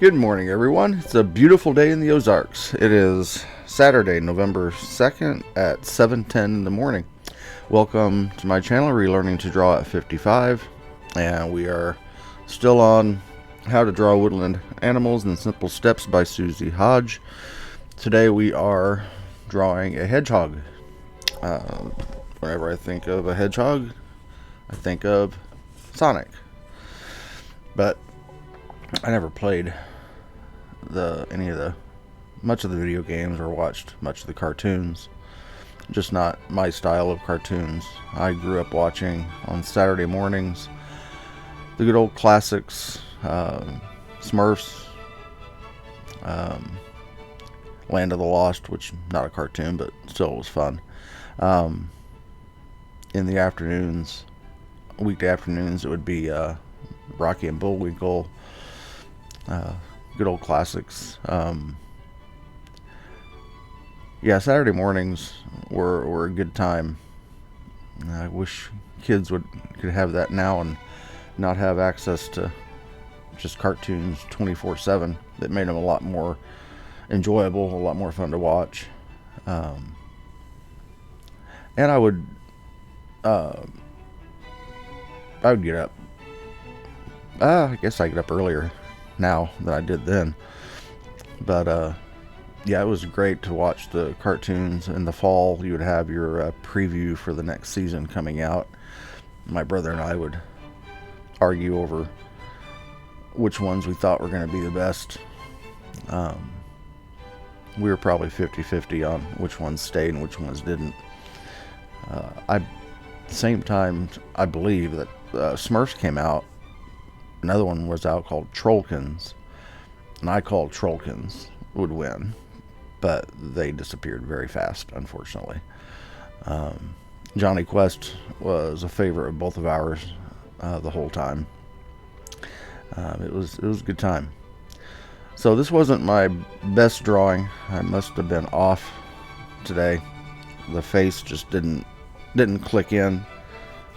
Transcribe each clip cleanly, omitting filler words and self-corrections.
Good morning, everyone. It's a beautiful day in the Ozarks. It is Saturday, November 2nd at 7:10 in the morning. Welcome to my channel, Relearning to Draw at 55. And we are still on How to Draw Woodland Animals in Simple Steps by Susie Hodge. Today we are drawing a hedgehog. Whenever I think of a hedgehog, I think of Sonic. But I never played much of the video games or watched much of the cartoons. Just not my style of cartoons. I grew up watching on Saturday mornings the good old classics, Smurfs, Land of the Lost, which not a cartoon but still was fun. In the afternoons, weekday afternoons, it would be Rocky and Bullwinkle, good old classics. Saturday mornings were a good time. I wish kids could have that now and not have access to just cartoons 24/7. That made them a lot more enjoyable, a lot more fun to watch. And I would get up. I guess I get up earlier now than I did then. But it was great to watch the cartoons. In the fall, you would have your preview for the next season coming out. My brother and I would argue over which ones we thought were going to be the best. We were probably 50-50 on which ones stayed and which ones didn't. At the same time, I believe that Smurfs came out. Another one was out called Trollkins, and I called Trollkins would win, but they disappeared very fast, unfortunately. Johnny Quest was a favorite of both of ours the whole time. It was a good time. So this wasn't my best drawing. I must have been off today. The face just didn't click in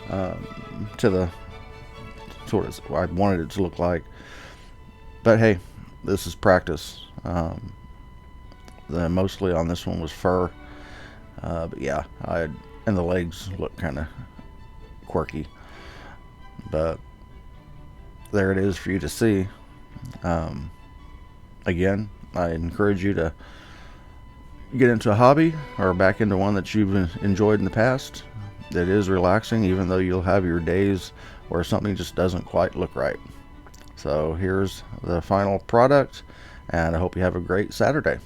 to sort of what I wanted it to look like. But hey, this is practice. Mostly on this one was fur. But yeah, and the legs look kind of quirky. But there it is for you to see. Again, I encourage you to get into a hobby or back into one that you've enjoyed in the past. It is relaxing, even though you'll have your days where something just doesn't quite look right. So here's the final product, and I hope you have a great Saturday.